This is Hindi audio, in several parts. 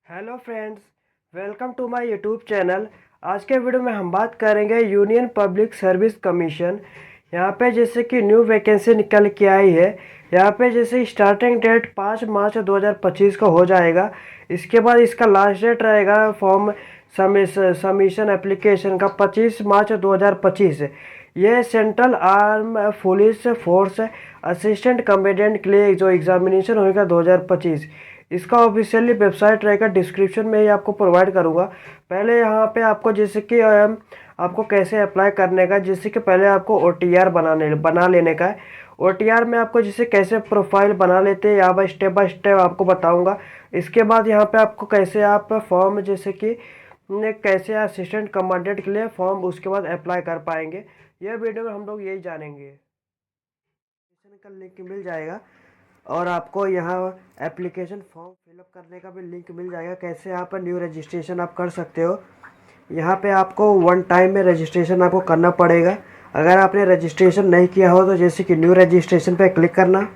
Hello friends, welcome to my YouTube channel. आज के वीडियो में हम बात करेंगे यूनियन पब्लिक सर्विस कमीशन। यहाँ पे जैसे कि न्यू वैकेंसी निकल के आई है। यहाँ पे जैसे स्टार्टिंग डेट 5 मार्च 2025 को हो जाएगा। इसके बाद इसका लास्ट डेट रहेगा फॉर्म सबमिशन एप्लीकेशन का 25 मार्च 2025। ये central arm police force assistant commandant के लिए जो एग्जामिनेशन होगा 2025, इसका ऑफिशियली वेबसाइट रहेगा, डिस्क्रिप्शन में ही आपको प्रोवाइड करूँगा। पहले यहाँ पे आपको जैसे कि आपको कैसे अप्लाई करने का, जैसे कि पहले आपको OTR बना लेने का है। OTR में आपको जैसे कैसे प्रोफाइल बना लेते हैं यहाँ पर स्टेप बाय स्टेप आपको बताऊँगा। इसके बाद यहाँ पे आपको कैसे आप फॉर्म जैसे कि कैसे असिस्टेंट कमांडेंट के लिए फॉर्म उसके बाद अप्लाई कर पाएंगे, यह वीडियो में हम लोग यही जानेंगे। का लिंक मिल जाएगा और आपको यहाँ एप्लीकेशन फॉर्म फिलअप करने का भी लिंक मिल जाएगा, कैसे आप न्यू रजिस्ट्रेशन आप कर सकते हो। यहाँ पे आपको वन टाइम में रजिस्ट्रेशन आपको करना पड़ेगा। अगर आपने रजिस्ट्रेशन नहीं किया हो तो जैसे कि न्यू रजिस्ट्रेशन पे क्लिक करना।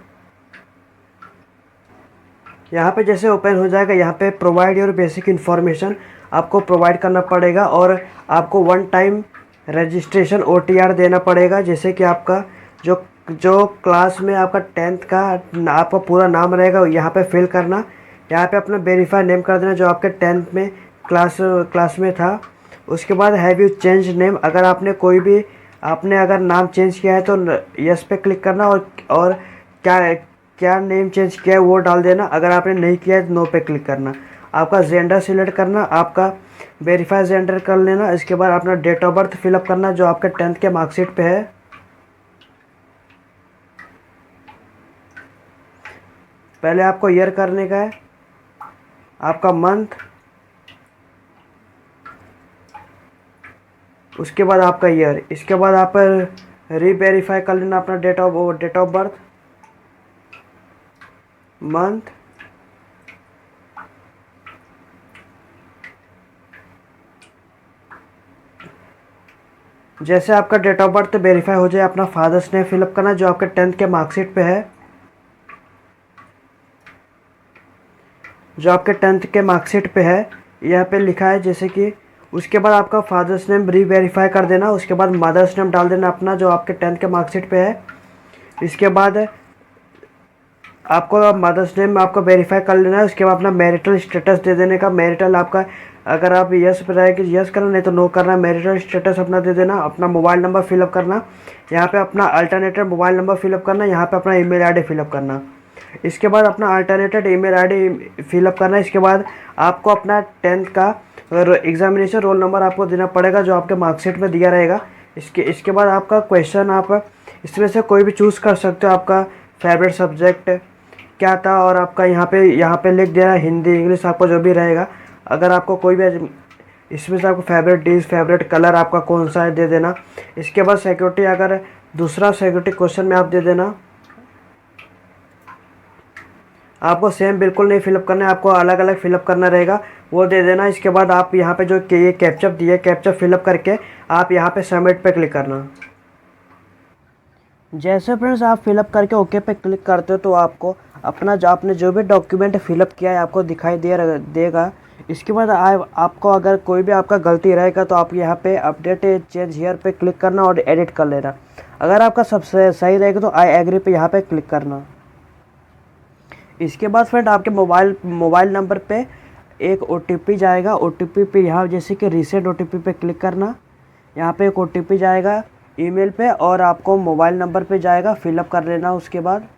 यहाँ पे जैसे ओपन हो जाएगा, यहाँ पे प्रोवाइड योर बेसिक इन्फॉर्मेशन आपको प्रोवाइड करना पड़ेगा और आपको वन टाइम रजिस्ट्रेशन OTR देना पड़ेगा। जैसे कि आपका जो जो क्लास में आपका 10th का आपका पूरा नाम रहेगा यहाँ पे फिल करना। यहाँ पे अपना वेरीफाई नेम कर देना जो आपके 10th में क्लास में था। उसके बाद हैव यू चेंज नेम, अगर आपने कोई भी आपने अगर नाम चेंज किया है तो यस पे क्लिक करना और क्या क्या नेम चेंज किया है वो डाल देना। अगर आपने नहीं किया है तो नो पे क्लिक करना। आपका जेंडर सिलेक्ट करना, आपका वेरीफाई जेंडर कर लेना। इसके बाद अपना डेट ऑफ बर्थ फिलअप करना जो आपके 10th के मार्कशीट पे है। पहले आपको ईयर करने का है, आपका मंथ, उसके बाद आपका ईयर। इसके बाद आप रीवेरीफाई कर लेना अपना डेट ऑफ बर्थ, मंथ, जैसे आपका डेट ऑफ बर्थ वेरीफाई हो जाए अपना फादर्स नेम फिलअप करना जो आपके 10th के मार्कशीट पे है, जो आपके 10th के मार्कशीट पे है यहाँ पे लिखा है जैसे कि। उसके बाद आपका फादर्स नेम रीवेरीफाई कर देना। उसके बाद मदर्स नेम डाल देना अपना जो आपके 10th के मार्कशीट पे है। इसके बाद आपको मदर्स नेम आपको वेरीफाई कर लेना है। उसके बाद अपना मैरिटल स्टेटस दे देने का। मैरिटल आपका अगर आप यस पे रहे कि यस करना, नहीं तो नो करना। मैरिटल स्टेटस अपना दे देना। अपना मोबाइल नंबर फिलअप करना, यहाँ पे अपना अल्टरनेटिव मोबाइल नंबर फिलअप करना। यहाँ पे अपना ईमेल आईडी फिलअप करना। इसके बाद अपना अल्टरनेटेड ईमेल आईडी फिलअप करना। इसके बाद आपको अपना 10th का एग्जामिनेशन रोल नंबर आपको देना पड़ेगा जो आपके मार्कशीट में दिया रहेगा। इसके बाद आपका क्वेश्चन आप इसमें से कोई भी चूज़ कर सकते हो। आपका फेवरेट सब्जेक्ट क्या था और आपका यहाँ पे लिख देना हिंदी इंग्लिश आपको जो भी रहेगा। अगर आपको कोई भी इसमें से आपको फेवरेट डिश फेवरेट कलर आपका कौन सा है दे देना। इसके बाद सिक्योरिटी अगर दूसरा सिक्योरिटी क्वेश्चन में आप दे देना। आपको सेम बिल्कुल नहीं फिलअप करना है, आपको अलग अलग फिलअप करना रहेगा, वो दे देना। इसके बाद आप यहाँ पे जो ये कैप्चा दिए कैप्चा फिलअप करके आप यहाँ पे सबमिट पे क्लिक करना। जैसे फ्रेंड्स आप फिलअप करके ओके पे क्लिक करते हो तो आपको अपना जो आपने जो भी डॉक्यूमेंट फिलअप किया है आपको दिखाई देगा। इसके बाद आपको अगर कोई भी आपका गलती रहेगा तो आप यहाँ पे अपडेट चेंज हियर पे क्लिक करना और एडिट कर लेना। अगर आपका सबसे सही रहेगा तो आई एग्री पे यहाँ पे क्लिक करना। इसके बाद फ्रेंड आपके मोबाइल नंबर पे एक OTP जाएगा। OTP पे यहाँ जैसे कि रीसेंट OTP पे क्लिक करना। यहाँ पे एक OTP जाएगा ईमेल पे और आपको मोबाइल नंबर पे जाएगा, फिलअप कर लेना। उसके बाद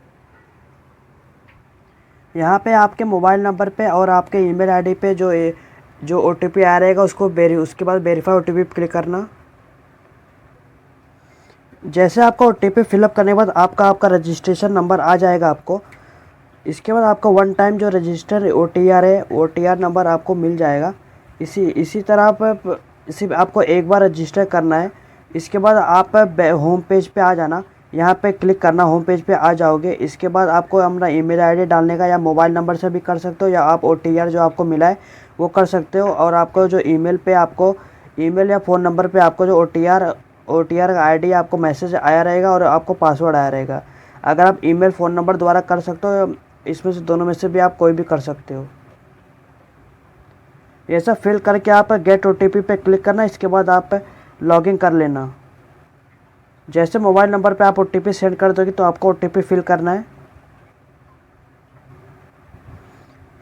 यहाँ पे आपके मोबाइल नंबर पे और आपके ईमेल आईडी पे जो OTP आ रहेगा उसके बाद वेरीफाई OTP पे क्लिक करना। जैसे आपका OTP फिलअप करने के बाद आपका रजिस्ट्रेशन नंबर आ जाएगा आपको। इसके बाद आपका वन टाइम जो रजिस्टर OTR है OTR नंबर आपको मिल जाएगा। इसी तरह आपको एक बार रजिस्टर करना है। इसके बाद आप होम पेज पे आ जाना, यहाँ पे क्लिक करना, होम पेज पे आ जाओगे। इसके बाद आपको अपना ईमेल आईडी डालने का, या मोबाइल नंबर से भी कर सकते हो या आप OTR जो आपको मिला है वो कर सकते हो। और आपको जो ईमेल पे आपको ईमेल या फ़ोन नंबर पे आपको जो OTR का ID आपको मैसेज आया रहेगा और आपको पासवर्ड आया रहेगा। अगर आप ईमेल फ़ोन नंबर द्वारा कर सकते हो, इसमें से दोनों में से भी आप कोई भी कर सकते हो। ये सब फिल करके आप गेट OTP पे क्लिक करना। इसके बाद आप लॉगिन कर लेना। जैसे मोबाइल नंबर पे आप OTP सेंड कर दोगे तो आपको OTP फिल करना है।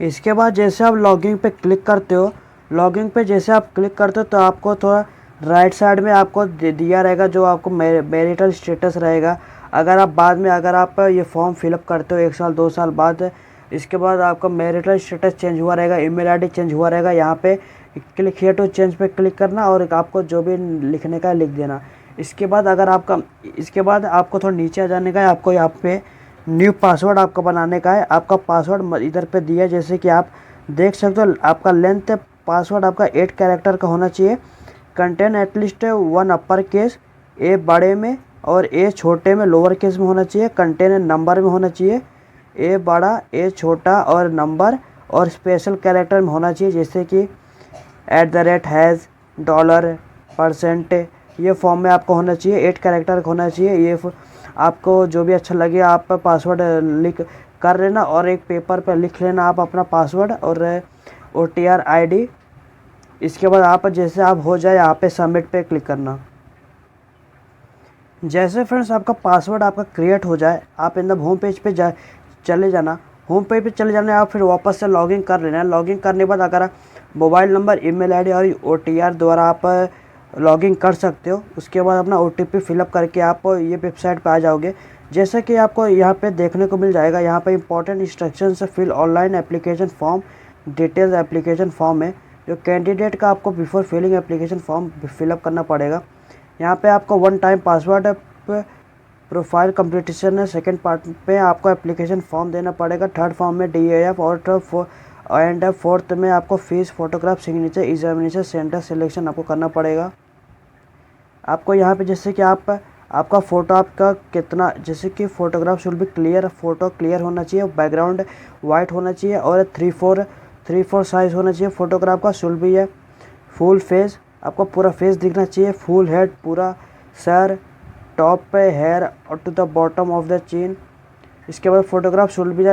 इसके बाद जैसे आप लॉगिन पे क्लिक करते हो, लॉगिन पे जैसे आप क्लिक करते हो तो आपको थोड़ा राइट साइड में आपको दिया रहेगा जो आपको मैरिटल स्टेटस रहेगा। अगर आप बाद में अगर आप ये फॉर्म फिलअप करते हो 1 साल 2 साल बाद, इसके बाद आपका मैरिटल स्टेटस चेंज हुआ रहेगा, ईमेल आईडी चेंज हुआ रहेगा, यहाँ पे क्लिक हियर टू चेंज पे क्लिक करना और आपको जो भी लिखने का है लिख देना। इसके बाद आपको थोड़ा नीचे आ जाने का है। आपको यहाँ पे न्यू पासवर्ड आपको बनाने का है। आपका पासवर्ड इधर पे दिया है, जैसे कि आप देख सकते हो। आपका लेंथ पासवर्ड आपका 8 कैरेक्टर का होना चाहिए। कंटेन एटलीस्ट 1 अपर केस, ए बड़े में और ए छोटे में लोअर केस में होना चाहिए। कंटेन नंबर में होना चाहिए, ए बड़ा ए छोटा और नंबर और स्पेशल कैरेक्टर में होना चाहिए, जैसे कि @ $, %। ये फॉर्म में आपको होना चाहिए। 8 कैरेक्टर का होना चाहिए। ये आपको जो भी अच्छा लगे आप पासवर्ड लिख कर लेना और एक पेपर पर लिख लेना आप अपना पासवर्ड और OTR ID। इसके बाद आप जैसे आप हो जाए यहाँ पे सबमिट पे क्लिक करना। जैसे फ्रेंड्स आपका पासवर्ड आपका क्रिएट हो जाए, आप इन द होम पेज पे चले जाना। होम पेज पे चले जाना, आप फिर वापस से लॉगिन कर लेना। लॉगिन करने के बाद अगर मोबाइल नंबर, ईमेल आईडी और OTR द्वारा आप लॉगिन कर सकते हो। उसके बाद अपना OTP फिलअप करके आप ये वेबसाइट पे आ जाओगे। जैसे कि आपको यहाँ पे देखने को मिल जाएगा, यहाँ पे important instructions fill online application form details application form है जो कैंडिडेट का आपको before filling application form fill up करना पड़ेगा। यहाँ पे आपको 1 टाइम पासवर्ड प्रोफाइल कंप्लीटेशन है। सेकेंड पार्ट पे आपको एप्लीकेशन फॉर्म देना पड़ेगा। थर्ड फॉर्म में DAF और फोर्थ में आपको fees, photograph, signature, examination centre selection आपको करना पड़ेगा। आपको यहाँ पे जैसे कि आपका फ़ोटो आपका कितना, जैसे कि photograph should be clear, photo clear होना चाहिए, बैकग्राउंड वाइट होना चाहिए और 3/4 साइज़ होना चाहिए। फ़ोटोग्राफ का शुड बी है फुल फेस, आपको पूरा फेस दिखना चाहिए, फुल हेड, पूरा सर, टॉप पे हेयर और to the bottom of the chin. इसके बाद फोटोग्राफ शुड बी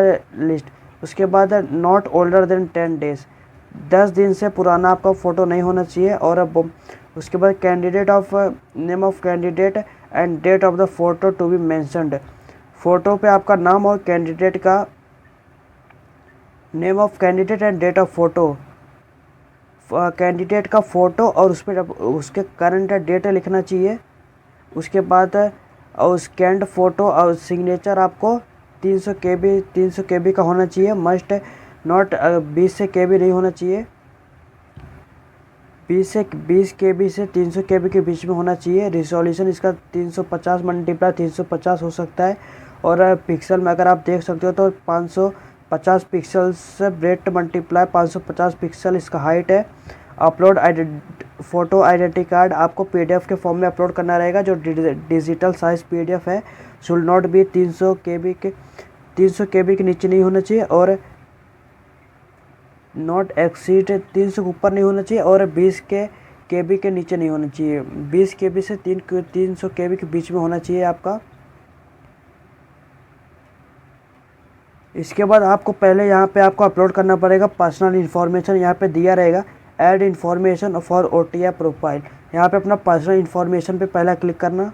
लिस्ट। उसके बाद नॉट ओल्डर देन 10 डेज, 10 दिन से पुराना आपका फ़ोटो नहीं होना चाहिए। और उसके बाद candidate of name of candidate and date of the photo to be mentioned. Photo पे आपका नाम और कैंडिडेट का name of candidate and date of photo, candidate का फ़ोटो और उस पर उसके करंट डेट लिखना चाहिए। उसके बाद और स्कैंड फ़ोटो और सिग्नेचर आपको 300 KB का होना चाहिए। मस्ट नॉट 20 से KB नहीं होना चाहिए, 20 KB से 300 KB के बीच में होना चाहिए। रिजोल्यूशन इसका 350 × 350 हो सकता है। और पिक्सल में अगर आप देख सकते हो तो 550 पिक्सल से ब्रेथ मल्टीप्लाई 550 पिक्सल इसका हाइट है। अपलोड फ़ोटो आइडेंटिटी कार्ड आपको PDF के फॉर्म में अपलोड करना रहेगा, जो डिजिटल साइज PDF है। शुड नॉट बी 300 KB के नीचे नहीं होना चाहिए और नॉट एक्सीड 300 के ऊपर नहीं होना चाहिए और 20 KB के नीचे नहीं होना चाहिए। 20 KB से 300 KB के बीच में होना चाहिए आपका। इसके बाद आपको पहले यहाँ पे आपको अपलोड करना पड़ेगा पर्सनल इन्फॉर्मेशन। यहाँ पे दिया रहेगा add information for OTR profile. यहाँ पे अपना पर्सनल इन्फॉर्मेशन पे पहला क्लिक करना।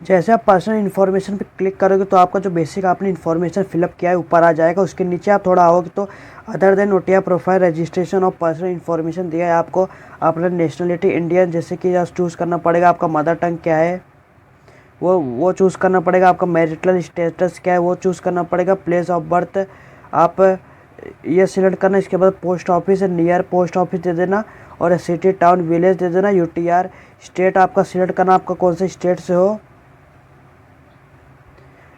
जैसे आप पर्सनल इन्फॉर्मेशन पे क्लिक करोगे तो आपका जो बेसिक आपने इन्फॉर्मेशन फिलअप किया है ऊपर आ जाएगा। उसके नीचे आप थोड़ा आओगे तो other than OTR profile registration और पर्सनल इन्फॉर्मेशन दिया है आपको। अपना नेशनलिटी इंडियन जैसे कि चूज़ करना पड़ेगा। आपका मदर टंग क्या है वो चूज़ करना पड़ेगा। आपका मैरिटल स्टेटस क्या है वो चूज़ करना पड़ेगा। प्लेस ऑफ बर्थ आप ये सिलेक्ट करना। इसके बाद post office near post office दे देना और सिटी टाउन विलेज दे देना। UTR स्टेट आपका सिलेक्ट करना, आपका कौन से स्टेट से हो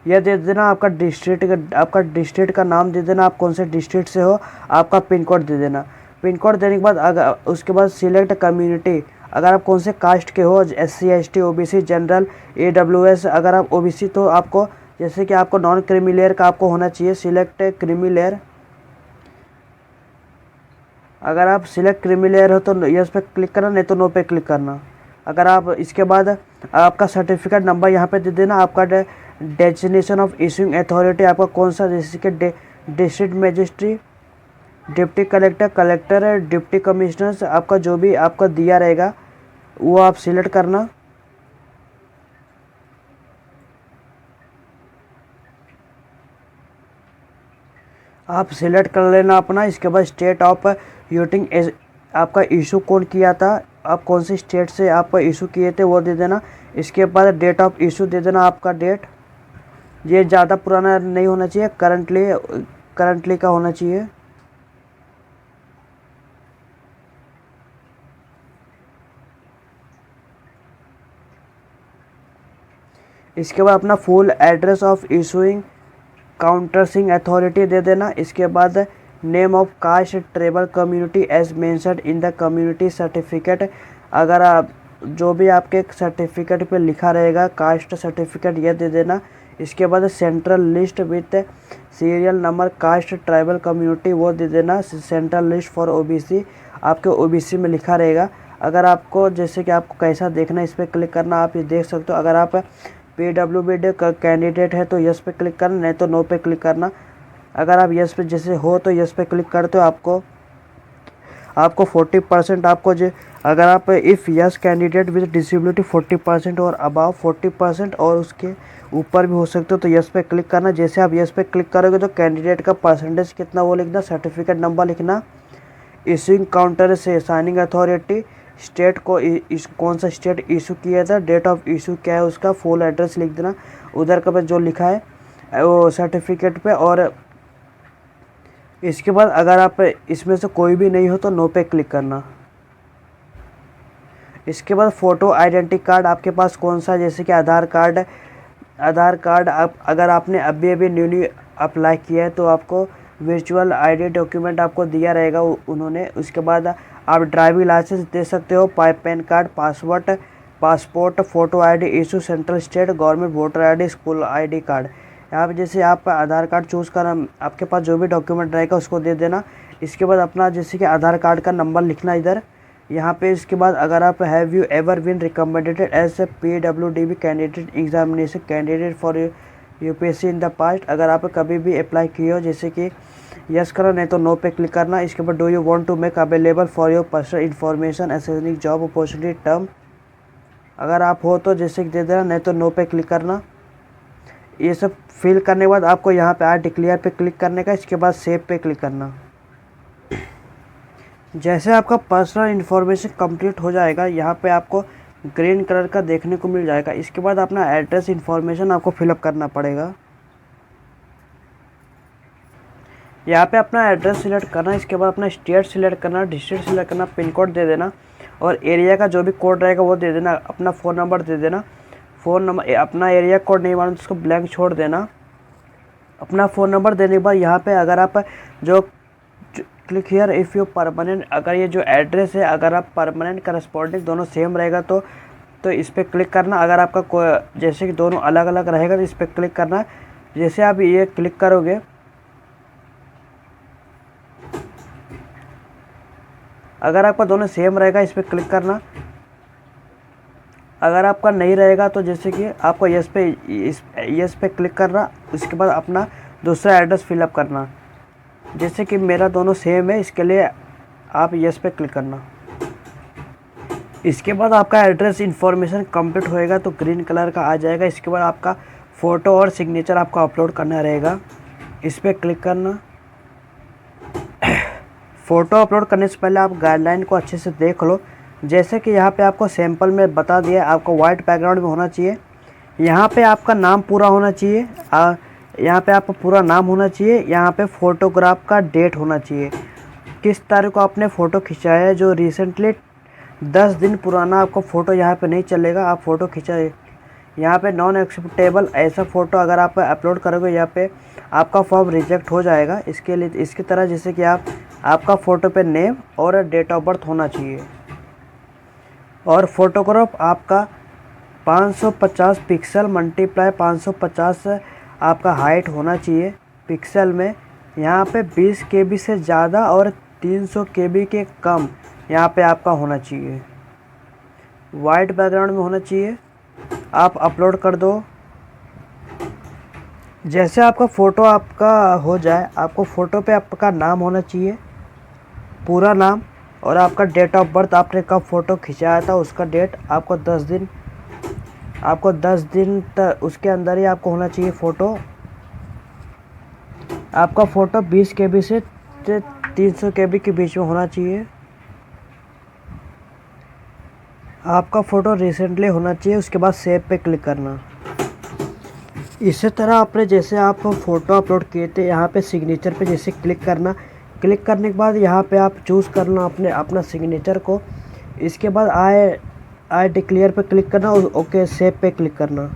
यह दे देना। आपका डिस्ट्रिक्ट का नाम दे देना, आप कौन से डिस्ट्रिक्ट से हो। आपका पिन कोड दे देना। पिन कोड देने के बाद अगर उसके बाद सिलेक्ट कम्युनिटी, अगर आप कौन से कास्ट के हो, SC ST OBC general AWS। अगर आप OBC तो आपको जैसे कि आपको नॉन क्रीमी लेयर का आपको होना चाहिए। सिलेक्ट क्रीमी लेयर, अगर आप सिलेक्ट क्रीमी लेयर हो तो यस पे क्लिक करना, नहीं तो नो पे क्लिक करना। अगर आप इसके बाद आपका सर्टिफिकेट नंबर यहाँ पे दे देना। आपका डेजिग्नेशन ऑफ इशूइंग अथॉरिटी आपका कौन सा, जैसे कि district magistrate deputy collector, collector, deputy commissioner, आपका जो भी आपका दिया रहेगा वो आप सिलेक्ट करना। आप सिलेक्ट कर लेना अपना। इसके बाद स्टेट ऑफ यूटिंग आपका इशू कौन किया था, आप कौन सी स्टेट से आपका इशू किए थे वो दे देना। इसके बाद डेट ऑफ इशू दे देना आपका डेट, ये ज़्यादा पुराना नहीं होना चाहिए, करंटली का होना चाहिए। इसके बाद अपना full address of issuing countersigning authority दे देना। इसके बाद name of caste tribal community as mentioned in the community certificate, अगर आप जो भी आपके सर्टिफिकेट पे लिखा रहेगा कास्ट सर्टिफिकेट ये दे देना। इसके बाद central list with serial number caste tribal community वो दे देना। सेंट्रल लिस्ट फॉर ओबीसी आपके ओबीसी में लिखा रहेगा। अगर आपको जैसे कि आपको कैसा देखना है इस पर क्लिक करना, आप ये देख सकते हो। अगर आप PWD का कैंडिडेट है तो यस पे क्लिक करना, नहीं तो नो पे क्लिक करना। अगर आप यस पे जैसे हो तो यस पे क्लिक करते हो, आपको 40% आपको जो, अगर आप if yes candidate with disability 40% or above 40% और उसके ऊपर भी हो सकते हो तो यस पे क्लिक करना। जैसे आप यस पे क्लिक करोगे तो कैंडिडेट का परसेंटेज कितना वो लिखना, सर्टिफिकेट नंबर लिखना, इशूइंग काउंटर से साइनिंग अथॉरिटी, स्टेट को कौन सा स्टेट इशू किया था, डेट ऑफ इशू क्या है उसका, फुल एड्रेस लिख देना उधर का जो लिखा है वो सर्टिफिकेट पे। और इसके बाद अगर आप इसमें से कोई भी नहीं हो तो नो पे क्लिक करना। इसके बाद फ़ोटो आइडेंटिटी कार्ड आपके पास कौन सा, जैसे कि आधार कार्ड आप अगर आपने अभी न्यूली अप्लाई किया है तो आपको वर्चुअल आईडी डॉक्यूमेंट आपको दिया रहेगा उन्होंने। उसके बाद आप ड्राइविंग लाइसेंस दे सकते हो, pan card, passport, photo ID issue central state government voter ID, school ID card. यहाँ पे जैसे आप आधार कार्ड चूज़ करना, आपके पास जो भी डॉक्यूमेंट रहेगा उसको दे देना। इसके बाद अपना जैसे कि आधार कार्ड का नंबर लिखना इधर यहाँ पे। इसके बाद अगर आप have you ever been recommended as a PWD candidate examination candidate for UPSC in the past, अगर आप कभी भी अप्लाई किए हो जैसे कि यस करो, नहीं तो नो पे क्लिक करना। इसके बाद do you want to make available for your personal information assessing job opportunity term, अगर आप हो तो जैसे कि दे देना, नहीं तो नो पे क्लिक करना। ये सब फिल करने के बाद आपको यहाँ पे आई डिक्लेयर पे क्लिक करने का। इसके बाद सेव पे क्लिक करना। जैसे आपका पर्सनल इन्फॉर्मेशन कंप्लीट हो जाएगा यहाँ पे आपको ग्रीन कलर का देखने को मिल जाएगा। इसके बाद अपना एड्रेस इन्फॉर्मेशन आपको फिलअप करना पड़ेगा। यहाँ पे अपना एड्रेस सिलेक्ट करना। इसके बाद अपना स्टेट सिलेक्ट करना, डिस्ट्रिक्ट सिलेक्ट करना, पिन कोड दे देना और एरिया का जो भी कोड रहेगा वो दे देना। अपना फ़ोन नंबर दे देना। फ़ोन नंबर अपना एरिया कोड नहीं मालूम तो उसको ब्लैंक छोड़ देना। अपना फ़ोन नंबर देने के बाद यहाँ पे अगर आप जो click here if you permanent, अगर ये जो एड्रेस है अगर आप परमानेंट करस्पॉन्डिंग दोनों सेम रहेगा तो इस पर क्लिक करना। अगर आपका कोई जैसे कि दोनों अलग अलग रहेगा तो इस पर क्लिक करना। जैसे आप ये क्लिक करोगे, अगर आपका दोनों सेम रहेगा इस पर क्लिक करना। अगर आपका नहीं रहेगा तो जैसे कि आपको यस पे क्लिक करना। उसके बाद अपना दूसरा एड्रेस फिलअप करना। जैसे कि मेरा दोनों सेम है, इसके लिए आप यस पे क्लिक करना। इसके बाद आपका एड्रेस इन्फॉर्मेशन कंप्लीट होएगा तो ग्रीन कलर का आ जाएगा। इसके बाद आपका फ़ोटो और सिग्नेचर आपको अपलोड करना रहेगा, इस पर क्लिक करना। फ़ोटो अपलोड करने से पहले आप गाइडलाइन को अच्छे से देख लो। जैसे कि यहाँ पे आपको सैम्पल में बता दिया, आपको वाइट बैकग्राउंड में होना चाहिए। यहाँ पे आपका नाम पूरा होना चाहिए, यहाँ पे आपका पूरा नाम होना चाहिए। यहाँ पे फ़ोटोग्राफ का डेट होना चाहिए, किस तारीख को आपने फ़ोटो खिंचाया है। जो रिसेंटली 10 दिन पुराना आपको फ़ोटो यहाँ पे नहीं चलेगा, आप फ़ोटो खिंचाए। यहाँ पे नॉन एक्सेप्टेबल ऐसा फ़ोटो अगर आप अपलोड करोगे यहाँ पे आपका फॉर्म रिजेक्ट हो जाएगा। इसके लिए इसकी तरह जैसे कि आपका फ़ोटो पे नेम और डेट ऑफ बर्थ होना चाहिए। और फोटोग्राफ आपका 550 पिक्सल मल्टीप्लाई 550 आपका हाइट होना चाहिए पिक्सल में। यहाँ पे 20 KB से ज़्यादा और 300 KB के कम यहाँ पे आपका होना चाहिए। वाइट बैकग्राउंड में होना चाहिए। आप अपलोड कर दो। जैसे आपका फ़ोटो आपका हो जाए, आपको फ़ोटो पे आपका नाम होना चाहिए, पूरा नाम और आपका डेट ऑफ बर्थ, आपने कब फ़ोटो खिंचाया था उसका डेट, आपको 10 दिन तक उसके अंदर ही आपको होना चाहिए फ़ोटो। आपका फ़ोटो 20 KB से 300 KB के बीच में होना चाहिए। आपका फ़ोटो रिसेंटली होना चाहिए। उसके बाद सेव पे क्लिक करना। इसी तरह आपने जैसे आप फ़ोटो अपलोड किए थे, यहाँ पे सिग्नेचर पे जैसे क्लिक करना। क्लिक करने के बाद यहाँ पे आप चूज़ करना अपना सिग्नेचर को। इसके बाद आई डिक्लेयर पे क्लिक करना और ओके सेव पे क्लिक करना।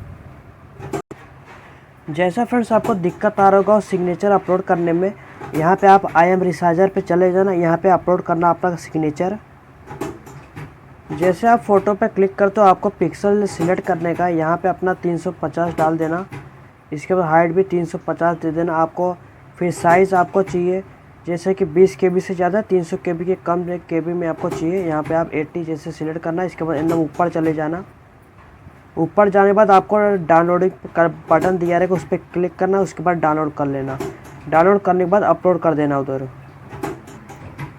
जैसा फ्रेंड्स आपको दिक्कत आ रहा होगा सिग्नेचर अपलोड करने में, यहाँ पे आप आई एम रिसाइजर पे चले जाना। यहाँ पे अपलोड करना अपना सिग्नेचर। जैसे आप फ़ोटो पे क्लिक करते हो आपको पिक्सल सिलेक्ट करने का, यहाँ पे अपना 350 डाल देना। इसके बाद हाइट भी 350 दे देना आपको। फिर साइज़ आपको चाहिए जैसे कि 20 KB से ज़्यादा, 300 KB के कम KB में आपको चाहिए। यहाँ पे आप 80 जैसे सिलेक्ट करना। इसके बाद एकदम ऊपर चले जाना। ऊपर जाने के बाद आपको डाउनलोडिंग का बटन दिया रहेगा, उस पर क्लिक करना। उसके बाद डाउनलोड कर लेना। डाउनलोड करने के बाद अपलोड कर देना उधर।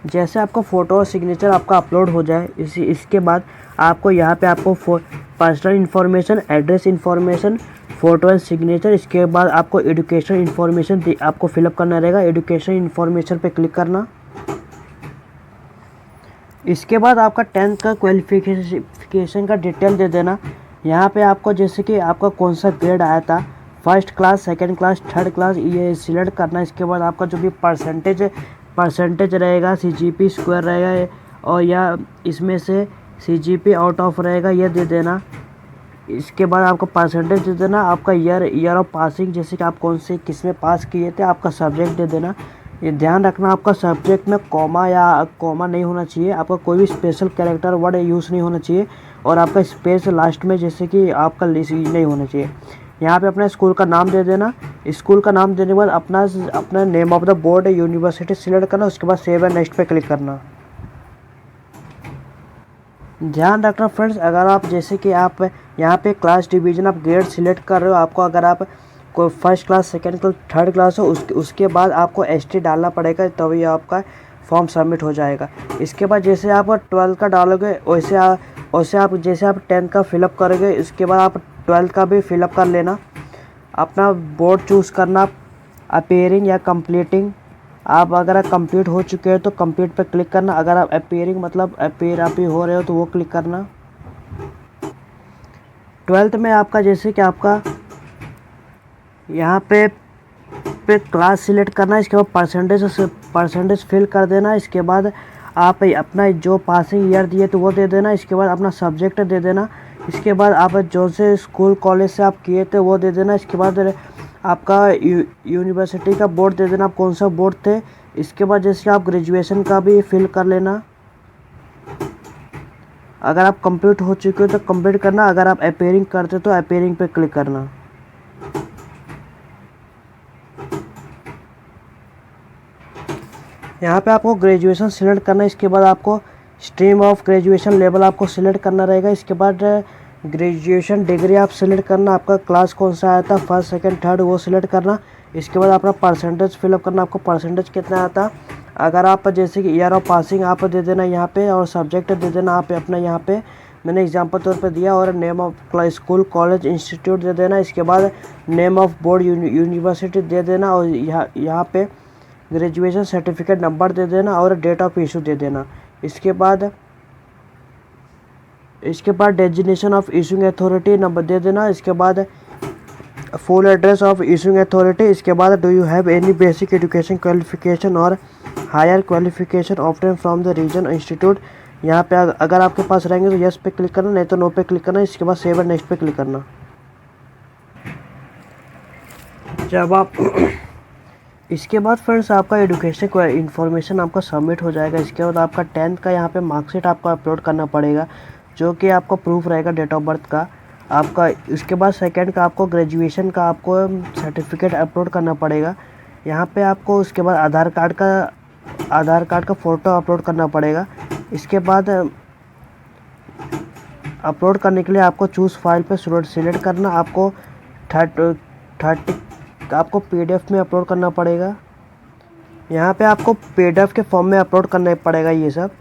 जैसे आपका फ़ोटो और सिग्नेचर आपका अपलोड हो जाए, इसके बाद आपको यहाँ पे आपको personal information, address information, photo and signature, इसके बाद आपको एजुकेशन इन्फॉर्मेशन आपको फिलअप करना रहेगा। एजुकेशन इन्फॉर्मेशन पे क्लिक करना। इसके बाद आपका 10th का क्वालिफिकेशन का डिटेल दे देना। यहाँ पे आपको जैसे कि आपका कौन सा ग्रेड आया था, first class, second class, third class, ये सिलेक्ट करना। इसके बाद आपका जो भी परसेंटेज रहेगा, CGP स्क्वायर रहेगा और या इसमें से CGP आउट ऑफ रहेगा, ये दे देना। इसके बाद आपको परसेंटेज दे देना। आपका ईयर ऑफ पासिंग, जैसे कि आप कौन से किस में पास किए थे, आपका सब्जेक्ट दे देना। ये ध्यान रखना आपका सब्जेक्ट में कॉमा नहीं होना चाहिए। आपका कोई भी स्पेशल कैरेक्टर वर्ड यूज़ नहीं होना चाहिए और आपका स्पेस लास्ट में जैसे कि आपका नहीं होना चाहिए। यहाँ पे अपना स्कूल का नाम दे देना। स्कूल का नाम देने के बाद अपना name of the board, university select करना। उसके बाद सेव एंड नेक्स्ट पे क्लिक करना। ध्यान रखना फ्रेंड्स, अगर आप जैसे कि आप यहाँ पे क्लास डिवीज़न आप ग्रेड सिलेक्ट कर रहे हो, आपको अगर आप कोई first class, second class, third class हो, उसके बाद आपको ST डालना पड़ेगा, तभी आपका फॉर्म सबमिट हो जाएगा। इसके बाद जैसे आप 12th का डालोगे वैसे आप जैसे आप 10th का फिलअप करोगे, इसके बाद आप 12th का भी फिलअप कर लेना। अपना बोर्ड चूज़ करना, अपीयरिंग या कंप्लीटिंग। आप अगर कंप्लीट हो चुके हैं तो कंप्लीट पर क्लिक करना। अगर आप अपीयरिंग मतलब अपीयर आप ही हो रहे हो तो वो क्लिक करना। 12th में आपका जैसे कि आपका यहाँ पे क्लास सिलेक्ट करना। इसके बाद परसेंटेज फिल कर देना। इसके बाद आप अपना जो पासिंग ईयर दिए तो वो दे देना। इसके बाद अपना सब्जेक्ट दे देना। इसके बाद आप जो से स्कूल कॉलेज से आप किए थे वो दे देना। इसके बाद आपका यूनिवर्सिटी का बोर्ड दे देना, आप कौन सा बोर्ड थे। इसके बाद जैसे आप ग्रेजुएशन का भी फिल कर लेना। अगर आप कंप्लीट हो चुके हो तो कंप्लीट करना। अगर आप अपीयरिंग करते तो अपीयरिंग पे क्लिक करना। यहाँ पे आपको ग्रेजुएशन सिलेक्ट करना। इसके बाद आपको स्ट्रीम ऑफ ग्रेजुएशन लेवल आपको सिलेक्ट करना रहेगा। इसके बाद ग्रेजुएशन डिग्री आप सिलेक्ट करना। आपका क्लास कौन सा आया था, फर्स्ट, सेकंड, थर्ड, वो सिलेक्ट करना। इसके बाद अपना परसेंटेज फिलअप करना, आपको परसेंटेज कितना आया था। अगर आप जैसे कि ईयर ऑफ पासिंग आप दे देना यहाँ पे और सब्जेक्ट दे देना आप अपना यहाँ पे मैंने एग्जाम्पल तौर पे दिया। और name of school, college, institute दे देना। इसके बाद नेम ऑफ बोर्ड, यूनिवर्सिटी दे देना और यहाँ पे ग्रेजुएशन सर्टिफिकेट नंबर दे देना और डेट ऑफ इशू दे देना। इसके बाद designation of issuing authority number दे देना। इसके बाद full address of issuing authority. इसके बाद do you have any basic education qualification और higher qualification obtain from the region institute. यहाँ पे अगर आपके पास रहेंगे तो यस पे क्लिक करना, नहीं तो नो पे क्लिक करना। इसके बाद सेव एंड नेक्स्ट पे क्लिक करना। जब आप इसके बाद फ्रेंड्स आपका एजुकेशन का इन्फॉर्मेशन आपका सबमिट हो जाएगा। इसके बाद आपका 10th का यहाँ पे मार्कशीट आपको अपलोड करना पड़ेगा, जो कि आपका प्रूफ रहेगा डेट ऑफ बर्थ का आपका। इसके बाद सेकंड का आपको ग्रेजुएशन का आपको सर्टिफिकेट अपलोड करना पड़ेगा यहाँ पे आपको। उसके बाद आधार कार्ड का फ़ोटो अपलोड करना पड़ेगा। इसके बाद अपलोड करने के लिए आपको चूज़ फाइल पे सिलेक्ट करना। आपको 30 आपको PDF में अपलोड करना पड़ेगा। यहाँ पे आपको PDF के फॉर्म में अपलोड करना पड़ेगा ये सब।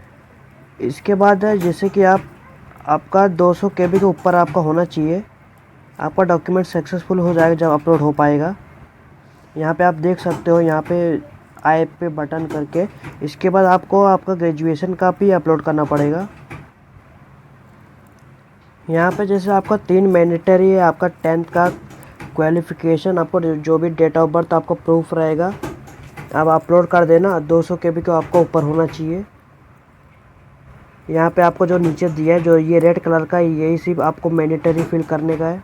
इसके बाद जैसे कि आपका 200 KB के ऊपर आपका होना चाहिए, आपका डॉक्यूमेंट सक्सेसफुल हो जाएगा जब अपलोड हो पाएगा। यहाँ पे आप देख सकते हो, यहाँ पे आई पे बटन करके। इसके बाद आपको आपका ग्रेजुएशन का भी अपलोड करना पड़ेगा। यहाँ पे जैसे आपका 3 मैंडेटरी है, आपका 10th का क्वालिफ़िकेशन, आपको जो भी डेट ऑफ बर्थ आपको प्रूफ रहेगा आप अपलोड कर देना। 200 KB का आपको ऊपर होना चाहिए। यहाँ पे आपको जो नीचे दिया है, जो ये रेड कलर का, यही सिर्फ आपको मैंडेटरी फिल करने का है।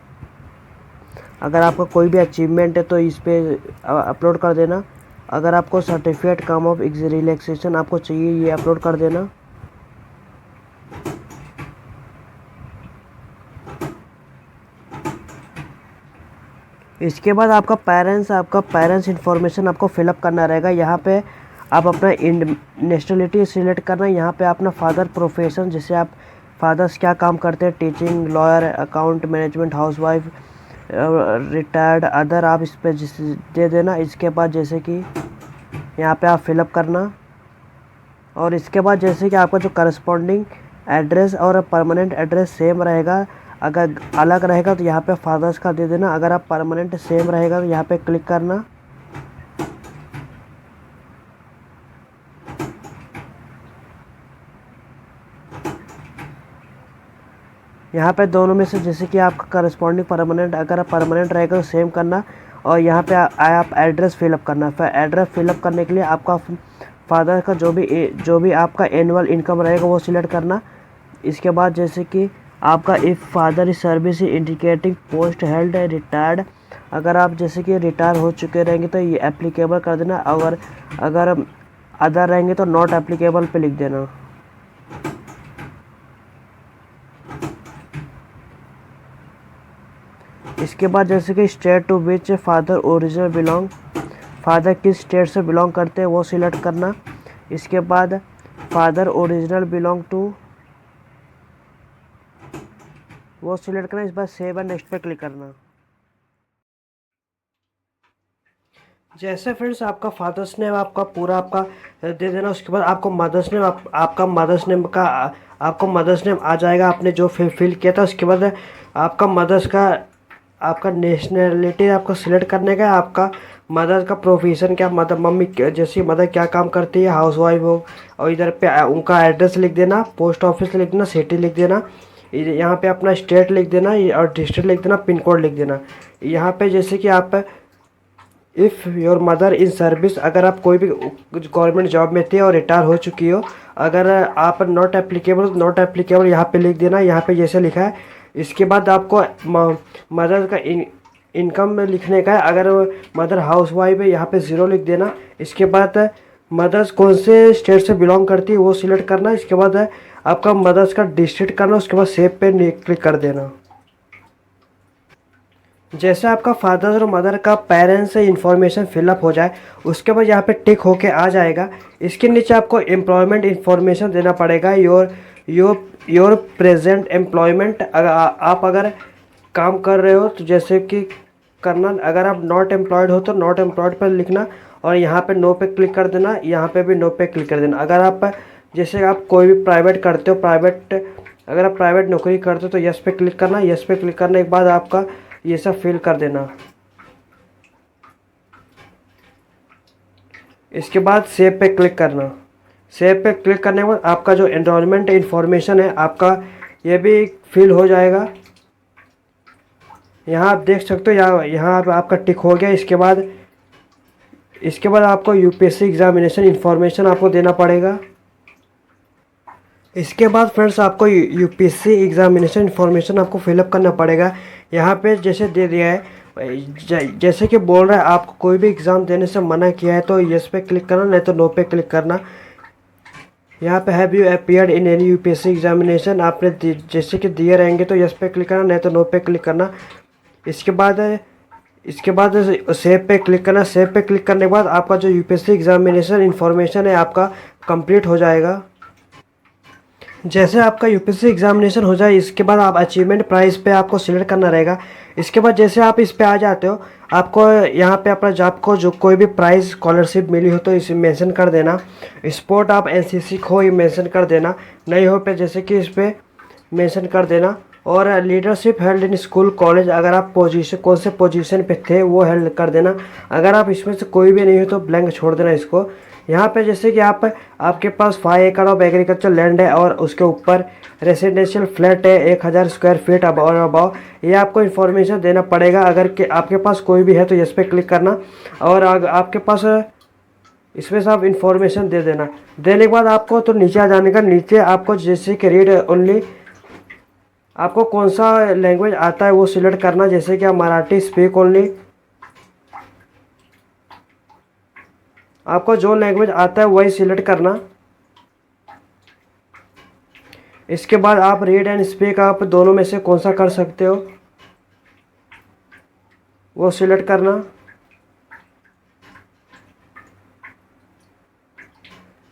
अगर आपका कोई भी अचीवमेंट है तो इस पे अपलोड कर देना। अगर आपको सर्टिफिकेट कम ऑफ रिलैक्सेशन आपको चाहिए, ये अपलोड कर देना। इसके बाद आपका पेरेंट्स इन्फॉर्मेशन आपको फिलअप करना रहेगा। यहाँ पे आप अपना नेशनलिटी सिलेक्ट करना। यहाँ पे अपना फादर प्रोफेशन, जैसे आप फादर्स क्या काम करते हैं, teaching, lawyer, account management, housewife, retired, other, आप इस पर दे देना। इसके बाद जैसे कि यहाँ पे आप फिलअप करना। और इसके बाद जैसे कि आपका जो करस्पॉन्डिंग एड्रेस और परमानेंट एड्रेस सेम रहेगा। अगर अलग रहेगा तो यहाँ पे फादर्स का दे देना। अगर आप परमानेंट सेम रहेगा तो यहाँ पे क्लिक करना। यहाँ पे दोनों में से जैसे कि आपका करस्पॉन्डिंग परमानेंट, अगर आप परमानेंट रहेगा तो सेम करना। और यहाँ पे आप एड्रेस फिलअप करना। फिर एड्रेस फिलअप करने के लिए आपका फादर का जो भी आपका एनुअल इनकम रहेगा वो सिलेक्ट करना। इसके बाद जैसे कि आपका if father is service indicating post held retired, अगर आप जैसे कि रिटायर हो चुके रहेंगे तो ये एप्लीकेबल कर देना। अगर अदर रहेंगे तो नॉट एप्लीकेबल पे लिख देना। इसके बाद जैसे कि state to which father original belong, father किस स्टेट से बिलोंग करते हैं वो सिलेक्ट करना। इसके बाद फादर ओरिजिनल बिलोंग टू वो सिलेक्ट करना। इस बार सेव एंड नेक्स्ट पे क्लिक करना। जैसे फ्रेंड्स आपका फादर्स नेम आपका पूरा आपका दे देना। उसके बाद आपको मदर्स नेम आपका मदर्स नेम का आपको मदर्स नेम आ जाएगा, आपने जो फिल किया था। उसके बाद आपका मदर्स का आपका नेशनलिटी आपको सिलेक्ट करने का। आपका मदर का प्रोफेशन क्या, मदर मम्मी जैसी मदर क्या काम करती है, हाउसवाइफ हो। और इधर पे उनका एड्रेस लिख देना, पोस्ट ऑफिस लिख देना, सिटी लिख देना। यहाँ पे अपना स्टेट लिख देना और डिस्ट्रिक्ट लिख देना, पिन कोड लिख देना। यहाँ पे जैसे कि आप if your mother in service, अगर आप कोई भी गवर्नमेंट जॉब में थे और रिटायर हो चुकी हो, अगर आप नॉट एप्लीकेबल यहाँ पे लिख देना। यहाँ पे जैसे लिखा है। इसके बाद आपको मदर का इनकम में लिखने का है। अगर मदर हाउसवाइफ है यहाँ पे 0 लिख देना। इसके बाद मदर्स कौन से स्टेट से बिलोंग करती है वो सिलेक्ट करना। इसके बाद आपका मदर्स का डिस्ट्रिक्ट करना। उसके बाद सेव पे क्लिक कर देना। जैसे आपका फादर और मदर का पेरेंट्स से इंफॉर्मेशन फिलअप हो जाए, उसके बाद यहाँ पे टिक होके आ जाएगा। इसके नीचे आपको एम्प्लॉयमेंट इंफॉर्मेशन देना पड़ेगा। योर प्रेजेंट एम्प्लॉयमेंट, आप अगर काम कर रहे हो तो जैसे कि करना। अगर आप नॉट एम्प्लॉयड हो तो नॉट एम्प्लॉयड पर लिखना और यहाँ पे नो पे क्लिक कर देना। यहाँ पे भी नो पे क्लिक कर देना। अगर आप जैसे आप कोई भी प्राइवेट करते हो, अगर आप प्राइवेट नौकरी करते हो तो यस पे क्लिक करना। यस पे क्लिक करने के बाद आपका ये सब फिल कर देना। इसके बाद सेव पे क्लिक करना। सेव पे क्लिक करने के बाद आपका जो एनरोलमेंट इंफॉर्मेशन है आपका ये भी फिल हो जाएगा। यहाँ आप देख सकते हो, यहाँ आपका टिक हो गया। इसके बाद आपको यूपीएससी एग्जामिनेशन इंफॉर्मेशन आपको देना पड़ेगा। इसके बाद फ्रेंड्स आपको यूपीएससी एग्जामिनेशन इंफॉर्मेशन आपको फिलअप करना पड़ेगा। यहाँ पे जैसे दे दिया है, जैसे कि बोल रहा है आपको कोई भी एग्ज़ाम देने से मना किया है तो यस पे क्लिक करना, नहीं तो नो पे क्लिक करना। यहाँ पे have you appeared in any UPSC examination, आपने जैसे कि दिए रहेंगे तो यस पे क्लिक करना, नहीं तो नो पे क्लिक करना। इसके बाद सेव पे क्लिक करना। सेव पे क्लिक करने के बाद आपका जो यूपीएससी एग्जामिनेशन इंफॉर्मेशन है आपका कंप्लीट हो जाएगा। जैसे आपका यूपीएससी एग्जामिनेशन हो जाए, इसके बाद आप अचीवमेंट प्राइस पे आपको सिलेक्ट करना रहेगा। इसके बाद जैसे आप इस पे आ जाते हो, आपको यहाँ पे अपना जॉब को जो कोई भी प्राइज़ स्कॉलरशिप मिली हो तो इसे मेंशन कर देना। स्पोर्ट आप एनसीसी हो ये मेंशन कर देना, नहीं हो पे जैसे कि इस पर मेंशन कर देना। और leadership held in school college, अगर आप पोजीशन कौन से पोजीशन पे थे वो हेल्ड कर देना। अगर आप इसमें से कोई भी नहीं हो तो ब्लैंक छोड़ देना इसको। यहाँ पे जैसे कि आपके पास 5 एकड़ ऑफ एग्रीकल्चर लैंड है और उसके ऊपर रेसिडेंशियल फ्लैट है 1000 स्क्वायर फीट अब और अबाव, ये आपको इन्फॉर्मेशन देना पड़ेगा। अगर कि आपके पास कोई भी है तो इस पर क्लिक करना और आपके पास इसमें से आप इन्फॉर्मेशन दे देना। देने के बाद आपको तो नीचे आ जाने का, नीचे आपको जैसे कि रीड ओनली, आपको कौन सा लैंग्वेज आता है वो सिलेक्ट करना। जैसे कि आप मराठी स्पीक ओनली, आपको जो लैंग्वेज आता है वही सिलेक्ट करना। इसके बाद आप रीड एंड स्पीक, आप दोनों में से कौन सा कर सकते हो वो सिलेक्ट करना।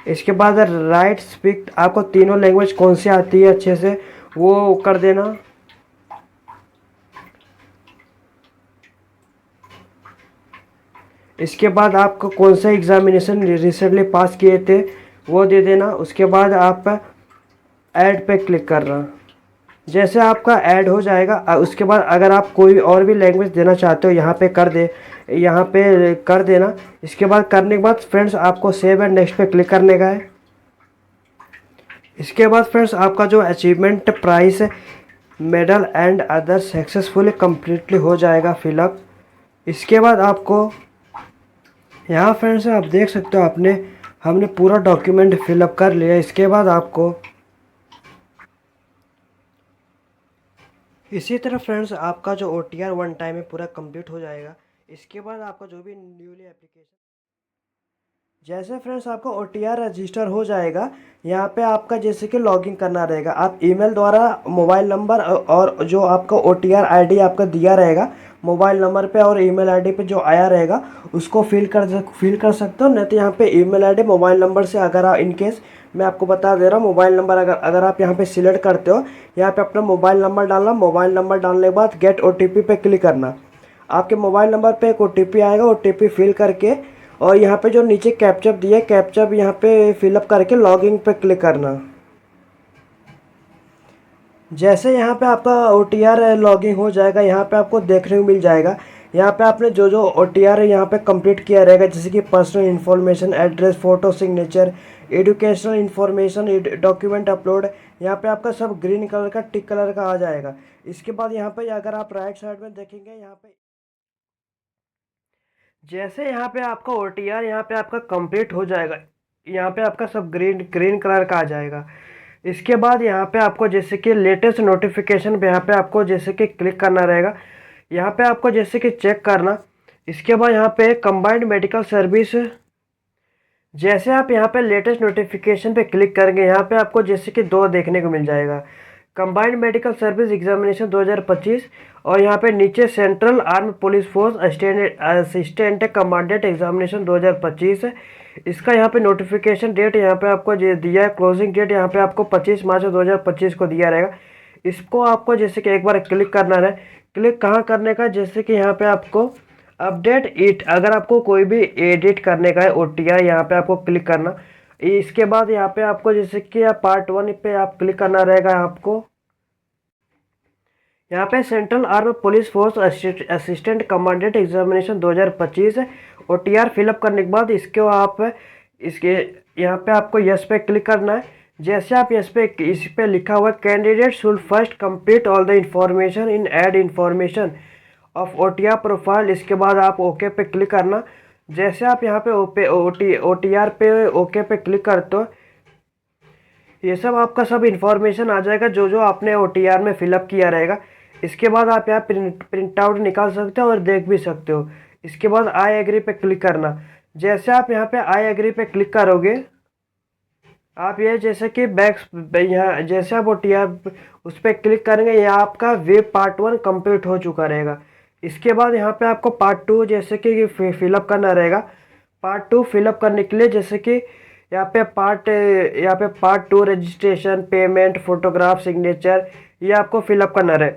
इसके बाद राइट स्पीक, आपको तीनों लैंग्वेज कौन सी आती है अच्छे से वो कर देना। इसके बाद आपको कौन सा एग्जामिनेशन रिसेंटली पास किए थे वो दे देना। उसके बाद आप ऐड पे क्लिक करना। जैसे आपका ऐड हो जाएगा उसके बाद अगर आप कोई और भी लैंग्वेज देना चाहते हो यहाँ पे कर देना। इसके बाद करने के बाद फ्रेंड्स आपको सेव एंड नेक्स्ट पे क्लिक करने का है। इसके बाद फ्रेंड्स आपका जो achievement price medal and other successfully completely हो जाएगा फिलअप। इसके बाद आपको यहाँ फ्रेंड्स आप देख सकते हो हमने पूरा डॉक्यूमेंट फिलअप कर लिया। इसके बाद आपको इसी तरह फ्रेंड्स आपका जो OTR वन टाइम में पूरा कंप्लीट हो जाएगा। इसके बाद आपका जो भी न्यूली एप्लीकेशन, जैसे फ्रेंड्स आपका OTR रजिस्टर हो जाएगा, यहाँ पे आपका जैसे कि लॉगिन करना रहेगा। आप ईमेल द्वारा मोबाइल नंबर और जो आपका OTR ID आपका दिया रहेगा मोबाइल नंबर पे और ईमेल आईडी पे जो आया रहेगा उसको फिल कर सकते हो। नहीं तो यहाँ पे ईमेल आईडी मोबाइल नंबर से, अगर आप इनकेस मैं आपको बता दे रहा हूँ मोबाइल नंबर अगर आप यहाँ पे सिलेक्ट करते हो, यहाँ पे अपना मोबाइल नंबर डालना। मोबाइल नंबर डालने के बाद गेट OTP पे क्लिक करना। आपके मोबाइल नंबर पे एक OTP आएगा, OTP फिल करके और यहाँ पे जो नीचे कैप्चा दिया कैप्चा यहाँ पे फिलअप करके लॉगिन पे क्लिक करना। जैसे यहाँ पे आपका OTR लॉगिन हो जाएगा, यहाँ पे आपको देखने को मिल जाएगा। यहाँ पे आपने जो जो OTR है यहाँ पे कंप्लीट किया रहेगा, जैसे कि personal information, address, photo, signature, educational information, document upload, यहाँ पे आपका सब ग्रीन कलर का टिक कलर का आ जाएगा। इसके बाद यहाँ पे अगर आप राइट साइड में देखेंगे, यहाँ पे जैसे यहाँ पे आपका OTR यहाँ पे आपका कंप्लीट हो जाएगा, यहाँ पे आपका सब ग्रीन कलर का आ जाएगा। इसके बाद यहाँ पे आपको जैसे कि लेटेस्ट नोटिफिकेशन पे यहाँ पे आपको जैसे कि क्लिक करना रहेगा। यहाँ पे आपको जैसे कि चेक करना। इसके बाद यहाँ पे कंबाइंड मेडिकल सर्विस, जैसे आप यहाँ पे लेटेस्ट नोटिफिकेशन पे क्लिक करेंगे यहाँ पे आपको जैसे कि 2 देखने को मिल जाएगा, कंबाइंड मेडिकल सर्विस एग्जामिनेशन 2025 और यहाँ पे नीचे central arm police force assistant commandant examination 2025 है। इसका यहाँ पे नोटिफिकेशन डेट यहाँ पे आपको दिया है, क्लोजिंग डेट यहाँ पे आपको 25 मार्च 2025 को दिया रहेगा। इसको आपको जैसे कि एक बार क्लिक करना है। क्लिक कहाँ करने का, जैसे कि यहाँ पे आपको अपडेट इट, अगर आपको कोई भी एडिट करने का है OTR यहाँ पे आपको क्लिक करना। इसके बाद यहाँ पे आपको जैसे कि पार्ट 1 पे आप क्लिक करना रहेगा। आपको यहाँ पे central arm police force assistant commandant examination 2025 है। OTR फिलअप करने के बाद इसके यहाँ पे आपको यस पे क्लिक करना है। जैसे आप इस पे लिखा हुआ है candidate should first complete all the information in add information of OTR profile, इसके बाद आप ओके पे क्लिक करना। जैसे आप यहाँ पे OTR पे ओके पे क्लिक करते हो, ये सब आपका सब इन्फॉर्मेशन आ जाएगा जो जो आपने OTR में फिलअप किया रहेगा। इसके बाद आप यहाँ प्रिंट आउट निकाल सकते हो और देख भी सकते हो। इसके बाद आई एग्री पे क्लिक करना। जैसे आप यहाँ पे आई एग्री पे क्लिक करोगे, आप ये जैसे कि यहाँ जैसे आप OTR उस पर क्लिक करेंगे, ये आपका वेब पार्ट 1 कंप्लीट हो चुका रहेगा। इसके बाद यहाँ पे आपको पार्ट 2 जैसे कि फिलअप करना रहेगा। पार्ट 2 फिलअप करने के लिए जैसे कि यहाँ पे part 2 registration, payment, photograph, signature, ये आपको फिलअप करना रहे।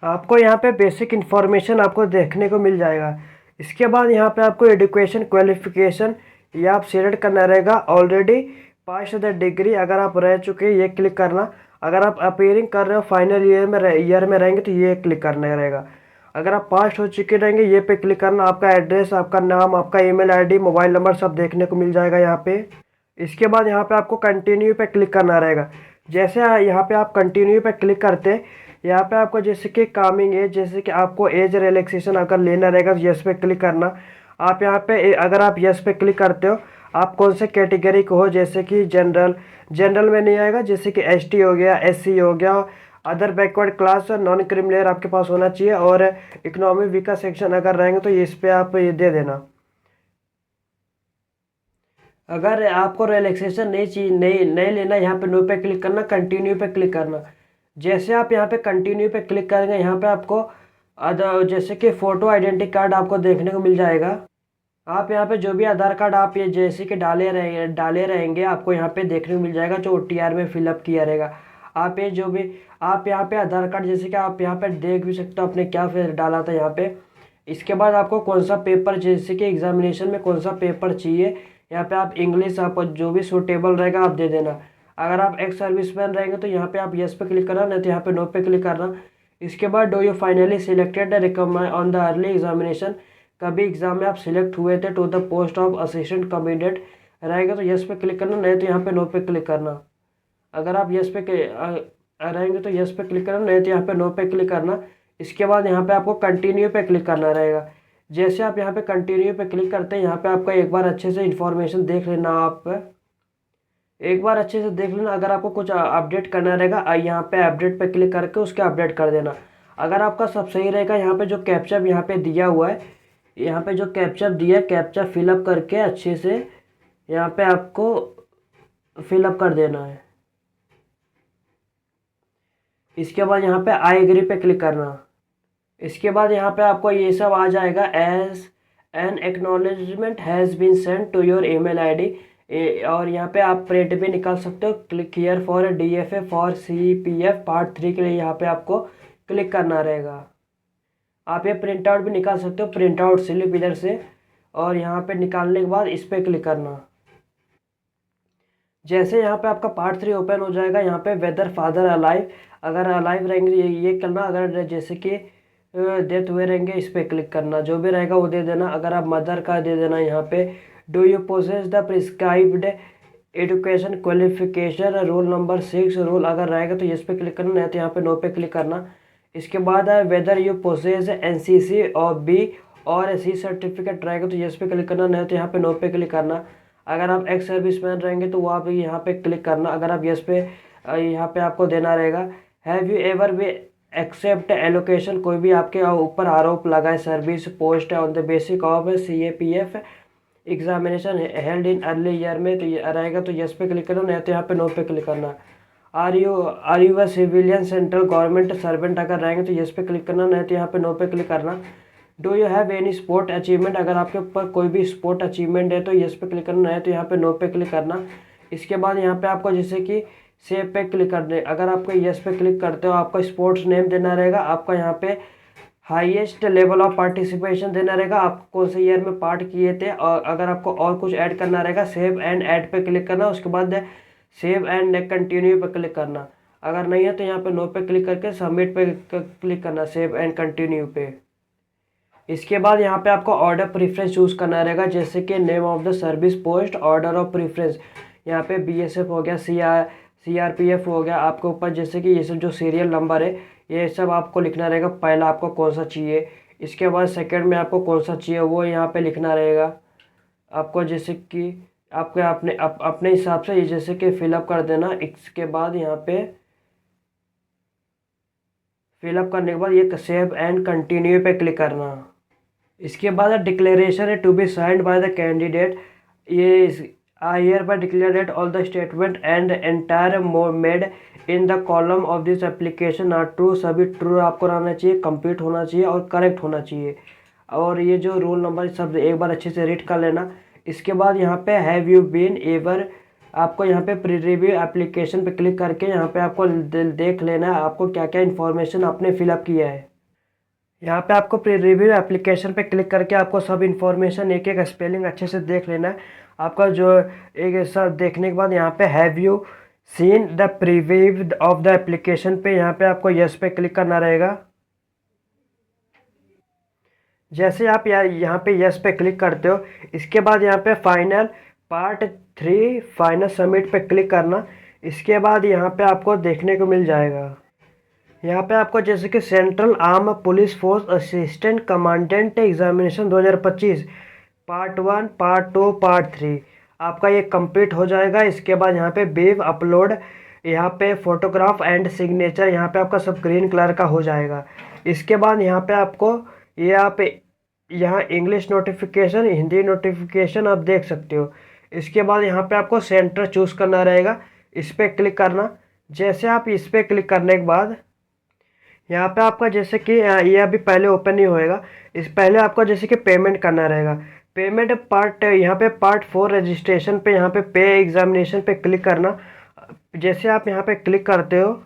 आपको यहाँ पे बेसिक इन्फॉर्मेशन आपको देखने को मिल जाएगा। इसके बाद यहाँ पे आपको एजुकेशन क्वालिफिकेशन ये आप सिलेक्ट करना रहेगा। ऑलरेडी पास द डिग्री अगर आप रह चुके हैं ये क्लिक करना। अगर आप अपीयरिंग कर रहे हो फाइनल ईयर में रहेंगे तो ये क्लिक करना रहेगा। अगर आप पास हो चुके रहेंगे ये पे क्लिक करना। आपका एड्रेस, आपका नाम, आपका ईमेल आईडी, मोबाइल नंबर सब देखने को मिल जाएगा यहाँ पे। इसके बाद यहाँ पे आपको कंटिन्यू पे क्लिक करना रहेगा। जैसे यहाँ पे आप कंटिन्यू पे क्लिक करते हैं, यहाँ पे आपको जैसे कि कामिंग एज, जैसे कि आपको एज रिलैक्सेशन अगर लेना रहेगा तो यस पे क्लिक करना। आप यहाँ पे अगर आप यस पे क्लिक करते हो, आप कौन से कैटेगरी को हो, जैसे कि जनरल में नहीं आएगा, जैसे कि एसटी हो गया, एससी हो गया, अदर बैकवर्ड क्लास और नॉन क्रिमिनल आपके पास होना चाहिए, और इकोनॉमी वीकर सेक्शन अगर रहेंगे तो इस पे आप ये दे देना। अगर आपको रिलैक्सेशन नहीं चाहिए, नहीं लेना, यहाँ पे नो पे क्लिक करना, कंटिन्यू पे क्लिक करना। जैसे आप यहाँ पे कंटिन्यू पे क्लिक करेंगे यहाँ पे आपको जैसे कि फ़ोटो आइडेंटिटी कार्ड आपको देखने को मिल जाएगा। आप यहाँ पे जो भी आधार कार्ड आप ये जैसे कि डाले रहेंगे आपको यहाँ पे देखने को मिल जाएगा, जो OTR में फिलअप किया रहेगा। आप ये जो भी आप यहाँ पे आधार कार्ड जैसे कि आप यहाँ पे देख भी सकते हो आपने क्या फिर डाला था यहाँ पे। इसके बाद आपको कौन सा पेपर, जैसे कि एग्जामिनेशन में कौन सा पेपर चाहिए, यहाँ पे आप इंग्लिश आपको जो भी सूटेबल रहेगा आप दे देना। अगर आप एक्स सर्विसमैन रहेंगे तो यहाँ पे आप यस पे क्लिक करना, नहीं तो यहाँ पे नो पे क्लिक करना। इसके बाद do you finally selected recommend on the early examination, कभी एग्जाम में आप सिलेक्ट हुए थे to the post of assistant कमीडिएट रहेगा तो यस पे क्लिक करना, नहीं तो यहाँ पे नो पे क्लिक करना। अगर आप यस पे रहेंगे तो यस पे क्लिक करना, नहीं तो यहाँ पे नो पे क्लिक करना। इसके बाद यहाँ पे आपको कंटिन्यू पे क्लिक करना रहेगा। जैसे आप यहाँ पे कंटिन्यू पे क्लिक करते हैं यहाँ पे आपको एक बार अच्छे से इन्फॉर्मेशन देख लेना। आप एक बार अच्छे से देख लेना। अगर आपको कुछ अपडेट करना रहेगा यहाँ पे अपडेट पे क्लिक करके उसके अपडेट कर देना। अगर आपका सब सही रहेगा, यहाँ पे जो कैप्चा यहाँ पे दिया हुआ है, यहाँ पे जो कैप्चा दिया है, कैप्चा फिलअप करके अच्छे से यहाँ पे आपको फिलअप कर देना है। इसके बाद यहाँ पे आई एग्री पे क्लिक करना। इसके बाद यहाँ पे आपको ये सब आ जाएगा, as an acknowledgement has been send to your email ID. और यहाँ पे आप प्रिंट भी निकाल सकते हो। Click here for DFA for CPF part 3 के लिए यहाँ पे आपको क्लिक करना रहेगा। आप ये प्रिंट आउट भी निकाल सकते हो, प्रिंट आउट स्लिप इधर से, और यहाँ पे निकालने के बाद इस पर क्लिक करना। जैसे यहाँ पे आपका पार्ट 3 ओपन हो जाएगा, यहाँ पे वेदर फादर अलाइव, अगर अलाइव रहेंगे ये करना। अगर जैसे कि डेथ हुए रहेंगे इस पर क्लिक करना, जो भी रहेगा वो दे देना। अगर आप मदर का दे देना यहाँ पे। Do you possess the prescribed education qualification roll number 6 roll अगर रहेगा तो इस पर क्लिक करना, नहीं तो यहाँ पे नो पे क्लिक करना। इसके बाद है वेदर यू पोजेस NCC और B और C सर्टिफिकेट रहेगा तो इस पर क्लिक करना, नहीं तो यहाँ पे नो पे क्लिक करना। अगर आप एक्स सर्विसमैन रहेंगे तो वो आप यहाँ पे क्लिक करना। अगर आप यस पे यहाँ पे आपको देना रहेगा। Have you ever be accept allocation, कोई भी आपके ऊपर आरोप लगा है service post on the basic of CAPF examination held in early year में तो ये रहेगा तो यस पे क्लिक करना, नहीं तो यहाँ पे नो पे क्लिक करना। Are you a civilian central government servant अगर रहेंगे तो यस पे क्लिक करना, नहीं तो यहाँ पे नो पे क्लिक करना। Do you have any sport achievement, अगर आपके ऊपर कोई भी स्पोर्ट अचीवमेंट है तो यस पे क्लिक करना है, तो यहाँ पे नो पे क्लिक करना। इसके बाद यहाँ पे आपको जैसे कि सेव पे क्लिक कर दे। अगर आपको यस पे क्लिक करते हो आपका स्पोर्ट्स नेम देना रहेगा, आपका यहाँ पे हाईएस्ट लेवल ऑफ पार्टिसिपेशन देना रहेगा, आप कौन से ईयर में पार्ट किए थे, और अगर आपको और कुछ ऐड करना रहेगा सेव एंड ऐड पे क्लिक करना। उसके बाद सेव एंड कंटिन्यू पे क्लिक करना। अगर नहीं है तो यहाँ पे नो पे क्लिक करके सबमिट पे क्लिक करना, सेव एंड कंटिन्यू पे। इसके बाद यहाँ पे आपको ऑर्डर प्रेफरेंस चूज़ करना रहेगा, जैसे कि name of the service post, order of preference. यहाँ पे BSF हो गया, CRPF हो गया, आपके ऊपर जैसे कि ये सब जो सीरियल नंबर है ये सब आपको लिखना रहेगा। पहला आपको कौन सा चाहिए, इसके बाद सेकंड में आपको कौन सा चाहिए वो यहाँ पे लिखना रहेगा आपको, जैसे कि आपके अपने हिसाब से ये जैसे कि फिलअप कर देना। इसके बाद यहाँ पे फिलअप करने के बाद ये सेव एंड कंटिन्यू पे क्लिक करना। इसके बाद डिक्लेरेशन है to be signed by the candidate. ये I hereby declare that all the statement and entire made in the column of this application are true, सभी ट्रू आपको रहना चाहिए, कंप्लीट होना चाहिए और करेक्ट होना चाहिए। और ये जो रोल नंबर सब एक बार अच्छे से रीड कर लेना। इसके बाद यहाँ पे हैव यू बीन एवर, आपको यहाँ पे प्री रिव्यू एप्लीकेशन पे क्लिक करके यहाँ पे आपको देख लेना है आपको क्या क्या इन्फॉर्मेशन आपने फिलअप किया है। यहाँ पे आपको प्री रिव्यू एप्लीकेशन पे क्लिक करके आपको सब इन्फॉर्मेशन एक एक स्पेलिंग अच्छे से देख लेना है। आपका जो एक सब देखने के बाद यहाँ पे have you seen the preview of the application पे यहाँ पे आपको यस पे क्लिक करना रहेगा। जैसे आप यहाँ पे यस पे क्लिक करते हो, इसके बाद यहाँ पे फाइनल पार्ट 3 फाइनल सबमिट पे क्लिक करना। इसके बाद यहाँ पे आपको देखने को मिल जाएगा, यहाँ पे आपको जैसे कि central arm police force assistant commandant examination 2025 part 1 part 2 part 3 आपका ये कंप्लीट हो जाएगा। इसके बाद यहाँ पे बेव अपलोड, यहाँ पे फोटोग्राफ एंड सिग्नेचर यहाँ पे आपका सब ग्रीन कलर का हो जाएगा। इसके बाद यहाँ पे आपको ये आप यहाँ इंग्लिश नोटिफिकेशन हिंदी नोटिफिकेशन आप देख सकते हो। इसके बाद यहाँ पे आपको सेंटर चूज़ करना रहेगा, इस पर क्लिक करना। जैसे आप इस पर क्लिक करने के बाद यहाँ पे आपका जैसे कि ये अभी पहले ओपन नहीं होएगा, इस पहले आपको जैसे कि पेमेंट करना रहेगा। पेमेंट पार्ट यहाँ पे पार्ट 4 रजिस्ट्रेशन पे यहाँ पे पे एग्जामिनेशन पे क्लिक करना। जैसे आप यहाँ पे क्लिक करते हो,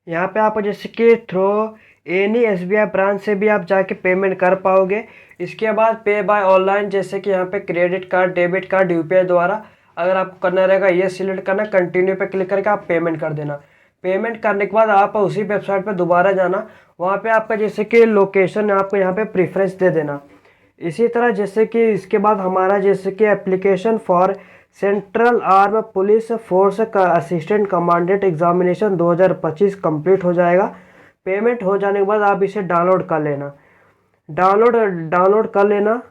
यहाँ पे आप जैसे कि थ्रू एनी SBI ब्रांच से भी आप जाके पेमेंट कर पाओगे। इसके बाद पे बाय ऑनलाइन, जैसे कि यहाँ पे credit card debit card UPI द्वारा अगर आपको करना रहेगा, ये सिलेक्ट करना, कंटिन्यू पे क्लिक करके आप पेमेंट कर देना। पेमेंट करने के बाद आप उसी वेबसाइट पे दोबारा जाना, वहाँ पे आपका जैसे कि लोकेशन आपको यहाँ पे प्रेफरेंस दे देना। इसी तरह जैसे कि इसके बाद हमारा जैसे कि application for central arm police force का असिस्टेंट कमांडेंट एग्जामिनेशन 2025 कंप्लीट हो जाएगा। पेमेंट हो जाने के बाद आप इसे डाउनलोड कर लेना। डाउनलोड कर लेना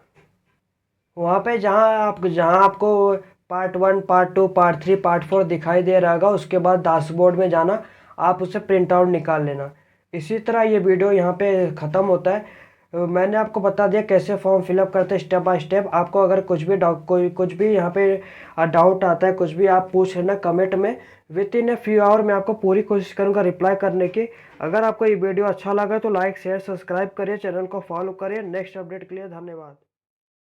वहाँ पे जहाँ आपको पार्ट 1 पार्ट 2 पार्ट 3 पार्ट 4 दिखाई दे रहा होगा। उसके बाद डैशबोर्ड में जाना, आप उसे प्रिंट आउट निकाल लेना। इसी तरह ये वीडियो यहाँ पे ख़त्म होता है। मैंने आपको बता दिया कैसे फॉर्म फिलअप करते हैं स्टेप बाय स्टेप। आपको अगर कुछ भी यहाँ पे डाउट आता है, कुछ भी आप पूछ लेना कमेंट में। Within a few hour मैं आपको पूरी कोशिश करूँगा रिप्लाई करने की। अगर आपको ये वीडियो अच्छा लगा तो लाइक शेयर सब्सक्राइब करिए, चैनल को फॉलो करिए। नेक्स्ट अपडेट के लिए धन्यवाद।